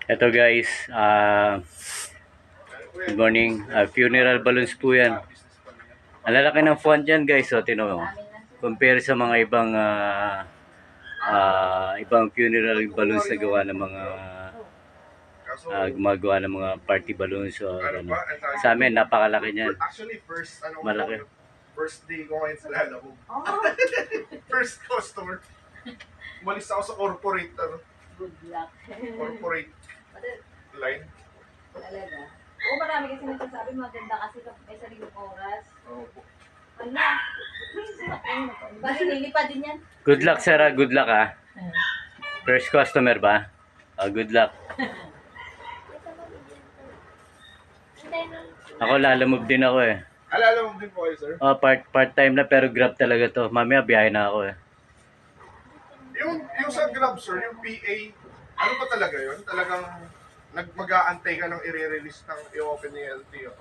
Ito guys, good morning. Funeral balloons po yan. Ang lalaki ng font yan guys, so tino mo. Compare sa mga ibang funeral balloons na gawa ng mga gumagawa ng mga party balloons o ano. Sa amin, napakalaki niyan. Actually, Malaki. First day ko ngayon sa Lalabog. First customer. Umalis ako sa corporate, Good luck. corporate line. Talaga. Oo, marami kasi nagsasabi maganda kasi may sariling oras. Opo. Ala. Bakit nilipad din yan? Good luck sir, good luck ah. First customer ba? Good luck. Ako lalamove din ako eh. Alala mo din po kayo, sir? Part-time na pero grab talaga to. Mamaya biyahe na ako eh. Yung sa Grab, sir, yung PA, ano ba talaga yun? Talagang mag-aantay ka ng i-release ng i-open ni LTO.